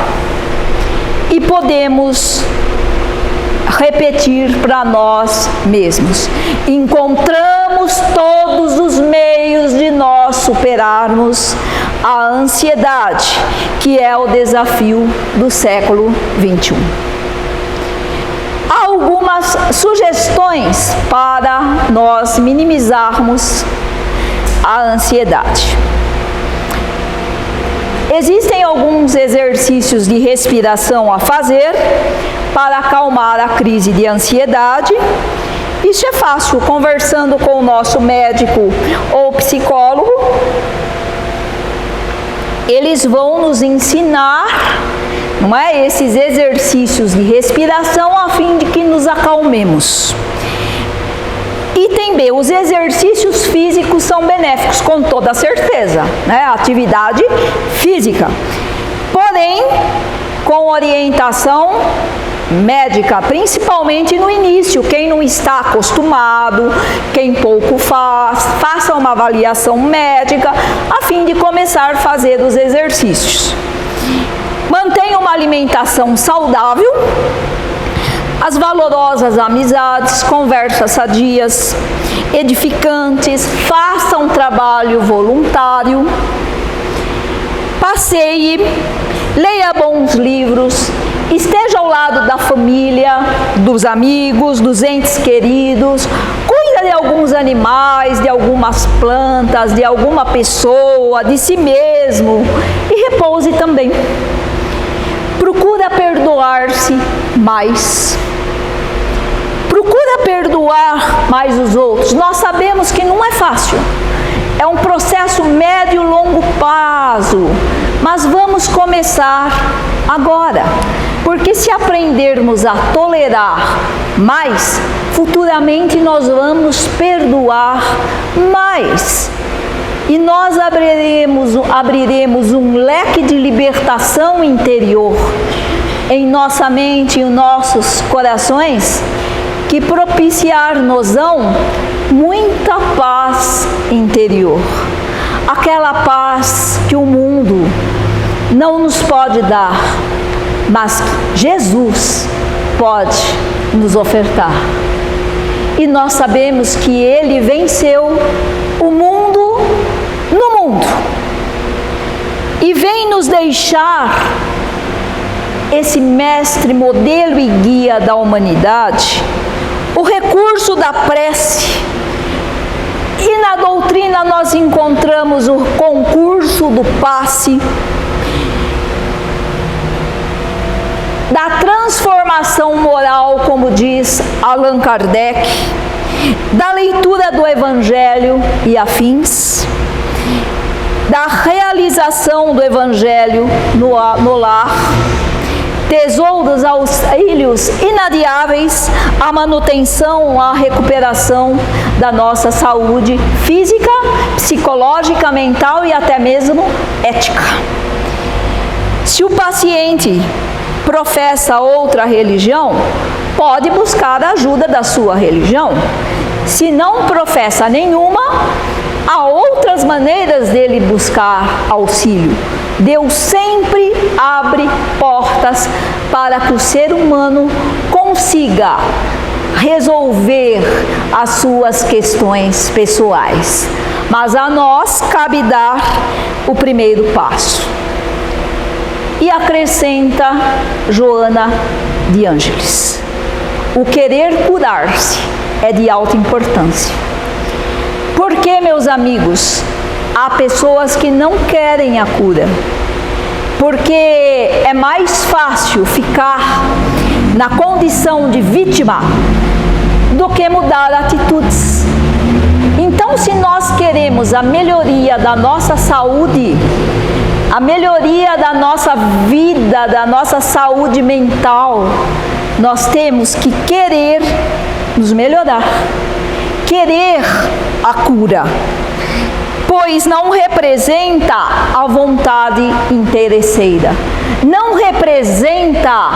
E podemos repetir para nós mesmos: encontramos todos os meios de nós superarmos a ansiedade, que é o desafio do século 21. Há algumas sugestões para nós minimizarmos a ansiedade. Existem alguns exercícios de respiração a fazer para acalmar a crise de ansiedade. Isso é fácil, conversando com o nosso médico ou psicólogo. Eles vão nos ensinar, não é, esses exercícios de respiração a fim de que nos acalmemos. Item B, os exercícios físicos são benéficos, com toda certeza, né? Atividade física. Porém, com orientação médica, principalmente no início. Quem não está acostumado, quem pouco faz, faça uma avaliação médica a fim de começar a fazer os exercícios. Mantenha uma alimentação saudável, as valorosas amizades, conversas sadias, edificantes, faça um trabalho voluntário, passeie, leia bons livros, esteja ao lado da família, dos amigos, dos entes queridos, cuida de alguns animais, de algumas plantas, de alguma pessoa, de si mesmo e repouse também. Procura perdoar-se mais. Procura perdoar mais os outros. Nós sabemos que não é fácil. É um processo médio e longo prazo. Mas vamos começar agora. Porque se aprendermos a tolerar mais, futuramente nós vamos perdoar mais. E nós abriremos um leque de libertação interior em nossa mente e em nossos corações, que propiciar-nos-ão muita paz interior. Aquela paz que o mundo não nos pode dar, mas que Jesus pode nos ofertar. E nós sabemos que Ele venceu o mundo no mundo e vem nos deixar esse mestre, modelo e guia da humanidade, o recurso da prece. E na doutrina nós encontramos o concurso do passe, da transformação moral, como diz Allan Kardec, da leitura do Evangelho e afins, da realização do Evangelho no lar, tesouros auxílios inadiáveis à manutenção, à recuperação da nossa saúde física, psicológica, mental e até mesmo ética. Se o paciente professa outra religião, pode buscar a ajuda da sua religião. Se não professa nenhuma, há outras maneiras dele buscar auxílio. Deus sempre abre portas para que o ser humano consiga resolver as suas questões pessoais. Mas a nós cabe dar o primeiro passo. E acrescenta Joana de Ângeles: o querer curar-se é de alta importância. Porque, meus amigos, há pessoas que não querem a cura, porque é mais fácil ficar na condição de vítima do que mudar atitudes. Então, se nós queremos a melhoria da nossa saúde, a melhoria da nossa vida, da nossa saúde mental, nós temos que querer nos melhorar, querer a cura, pois não representa a vontade interesseira, não representa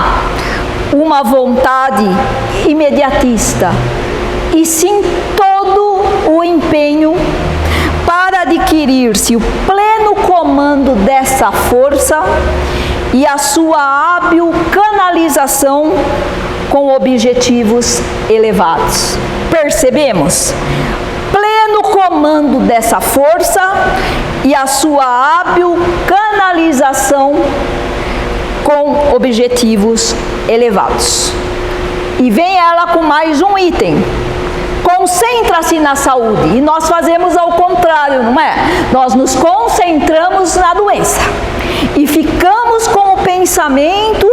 uma vontade imediatista, e sim todo o empenho para adquirir-se o pleno comando dessa força e a sua hábil canalização com objetivos elevados. Percebemos? Pleno comando dessa força e a sua hábil canalização com objetivos elevados. E vem ela com mais um item. Concentra-se na saúde. E nós fazemos ao contrário, não é? Nós nos concentramos na doença e ficamos com o pensamento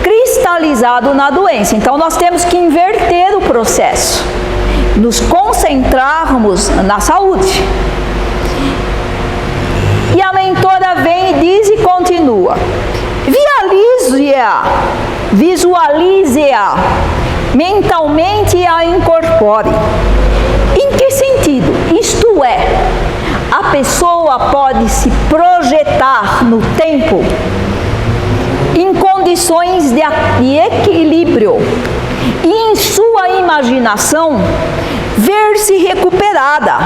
cristalizado na doença. Então nós temos que inverter o processo, nos concentrarmos na saúde. E a mentora vem e diz e continua: visualize-a, mentalmente a incorpore. Em que sentido? Isto é, a pessoa pode se projetar no tempo em condições de equilíbrio e em sua imaginação ver-se recuperada,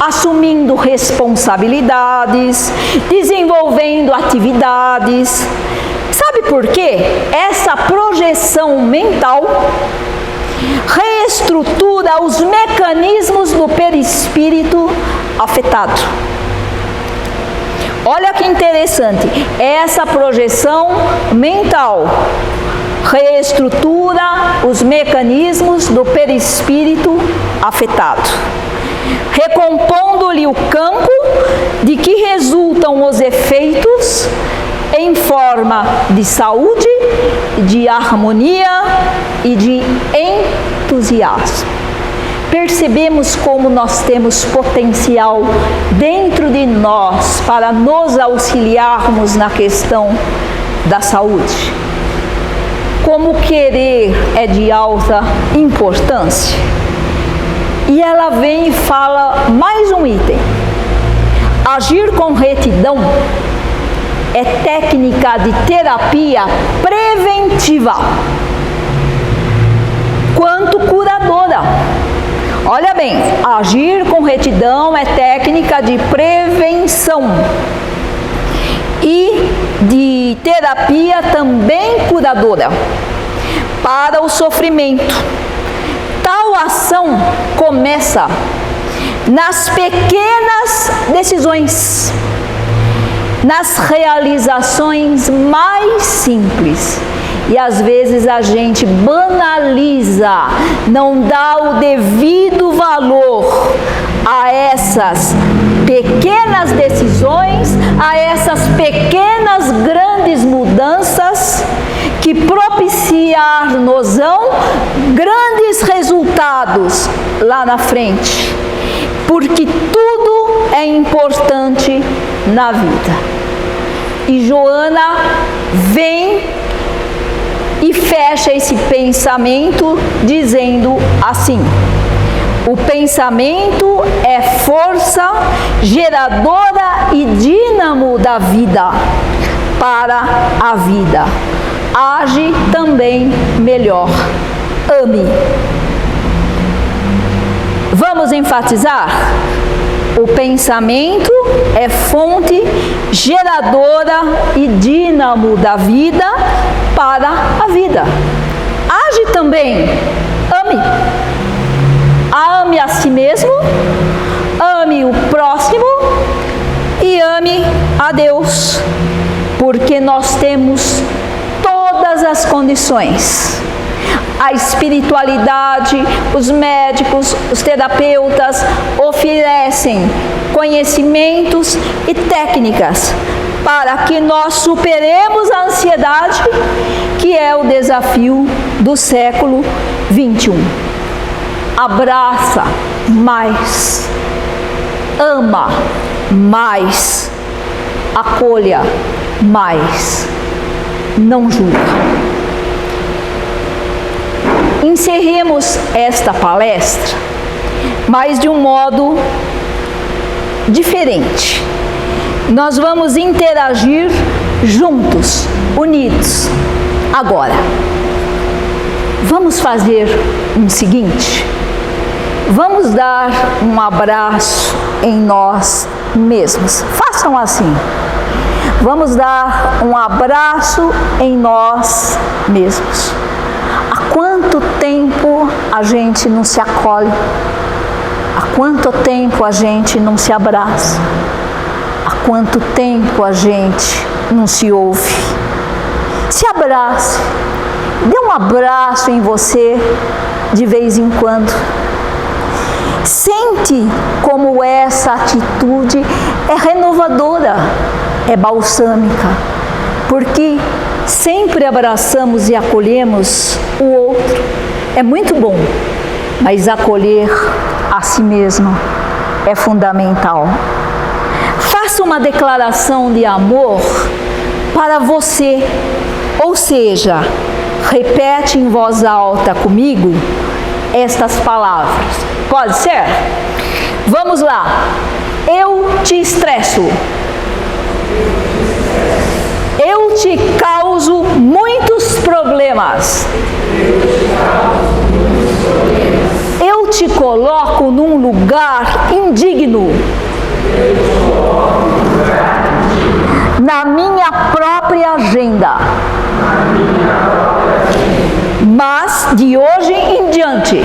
assumindo responsabilidades, desenvolvendo atividades. Sabe por quê? Essa projeção mental reestrutura os mecanismos do perispírito afetado. Olha que interessante, essa projeção mental reestrutura os mecanismos do perispírito afetado, recompondo-lhe o campo de que resultam os efeitos em forma de saúde, de harmonia e de entusiasmo. Percebemos como nós temos potencial dentro de nós para nos auxiliarmos na questão da saúde. Como querer é de alta importância. E ela vem e fala mais um item: agir com retidão é técnica de terapia preventiva quanto curadora. Olha bem, agir com retidão é técnica de prevenção e de terapia também curadora para o sofrimento. Tal ação começa nas pequenas decisões, nas realizações mais simples. E às vezes a gente banaliza, não dá o devido valor a essas pequenas decisões, a essas pequenas grandes mudanças que propiciar-nos-ão grandes resultados lá na frente. Porque tudo é importante na vida. E Joana vem e fecha esse pensamento dizendo assim: o pensamento é força geradora e dínamo da vida para a vida. Age também melhor. Ame. Vamos enfatizar? O pensamento é fonte geradora e dínamo da vida para a vida. Age também. Ame. Ame a si mesmo, ame o próximo e ame a Deus, porque nós temos todas as condições. A espiritualidade, os médicos, os terapeutas oferecem conhecimentos e técnicas para que nós superemos a ansiedade, que é o desafio do século 21. Abraça mais, ama mais, acolha mais, não julga. encerremos esta palestra, mas de um modo diferente. Nós vamos interagir juntos, unidos. Agora, vamos fazer o seguinte: vamos dar um abraço em nós mesmos. Façam assim. Vamos dar um abraço em nós mesmos. Há quanto tempo a gente não se acolhe? Há quanto tempo a gente não se abraça? Há quanto tempo a gente não se ouve? Se abrace. Dê um abraço em você de vez em quando. Sente como essa atitude é renovadora, é balsâmica, porque sempre abraçamos e acolhemos o outro. É muito bom, mas acolher a si mesmo é fundamental. Faça uma declaração de amor para você, ou seja, repete em voz alta comigo estas palavras. Pode ser? Vamos lá. Eu te estresso. Eu te causo muitos problemas. Eu te coloco num lugar indigno. Na minha própria agenda. Mas de hoje em diante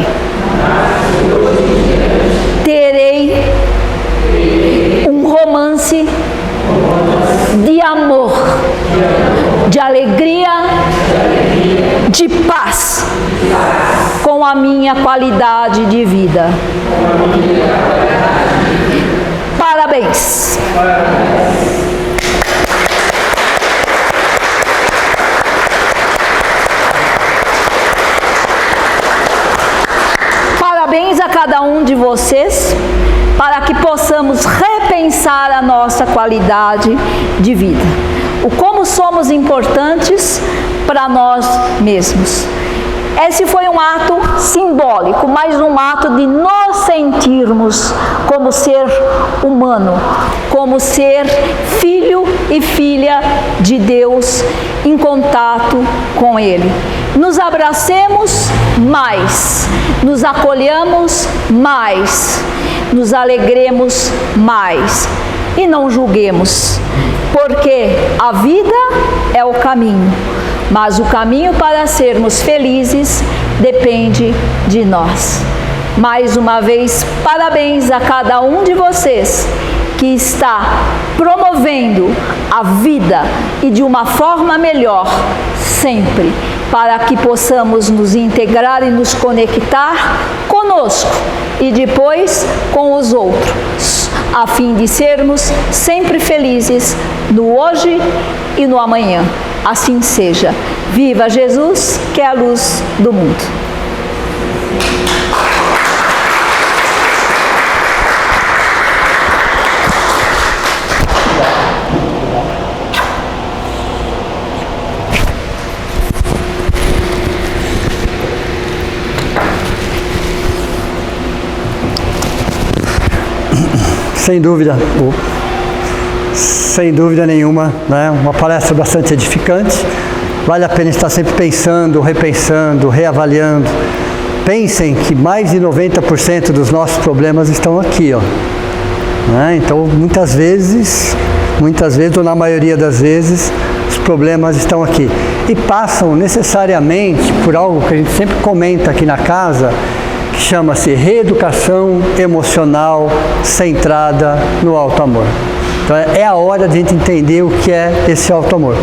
terei um romance de amor, de alegria, de paz com a minha qualidade de vida. Parabéns! Parabéns a cada um de vocês, para que possamos repensar a nossa qualidade de vida. O como somos importantes para nós mesmos. Esse foi um ato simbólico, mas um ato de nos sentirmos como ser humano, como ser filho e filha de Deus em contato com Ele. Nos abracemos mais, nos acolhamos mais, nos alegremos mais e não julguemos, porque a vida é o caminho, mas o caminho para sermos felizes depende de nós. Mais uma vez, parabéns a cada um de vocês que está promovendo a vida e de uma forma melhor sempre, para que possamos nos integrar e nos conectar conosco e depois com os outros, a fim de sermos sempre felizes no hoje e no amanhã. Assim seja. Viva Jesus, que é a luz do mundo. Sem dúvida nenhuma, né? Uma palestra bastante edificante. Vale a pena estar sempre pensando, repensando, reavaliando. Pensem que mais de 90% dos nossos problemas estão aqui, ó. Né? Então, muitas vezes, ou na maioria das vezes, os problemas estão aqui. E passam necessariamente por algo que a gente sempre comenta aqui na casa, que chama-se reeducação emocional centrada no alto amor. Então é a hora de a gente entender o que é esse alto amor.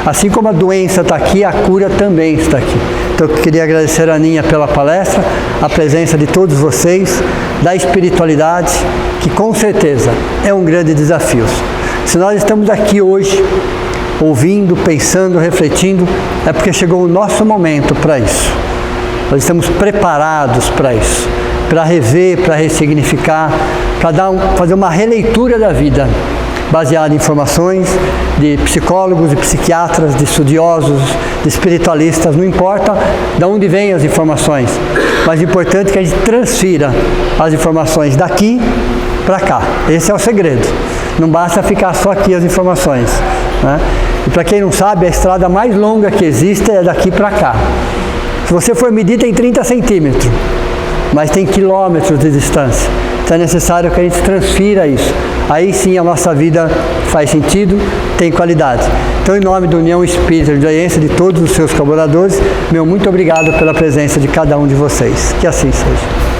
Assim como a doença está aqui, a cura também está aqui. Então eu queria agradecer a Aninha pela palestra, a presença de todos vocês, da espiritualidade, que com certeza é um grande desafio. Se nós estamos aqui hoje, ouvindo, pensando, refletindo, é porque chegou o nosso momento para isso. Nós estamos preparados para isso, para rever, para ressignificar, para fazer uma releitura da vida. baseada em informações de psicólogos, de psiquiatras, de estudiosos, de espiritualistas, não importa de onde vêm as informações, mas é importante que a gente transfira as informações daqui para cá. Esse é o segredo. Não basta ficar só aqui as informações, né? E para quem não sabe, a estrada mais longa que existe é daqui para cá. Se você for medir, tem 30 centímetros, mas tem quilômetros de distância. Então é necessário que a gente transfira isso. Aí sim a nossa vida faz sentido, tem qualidade. Então, em nome da União Espírita de Audiência, de todos os seus colaboradores, meu muito obrigado pela presença de cada um de vocês. Que assim seja.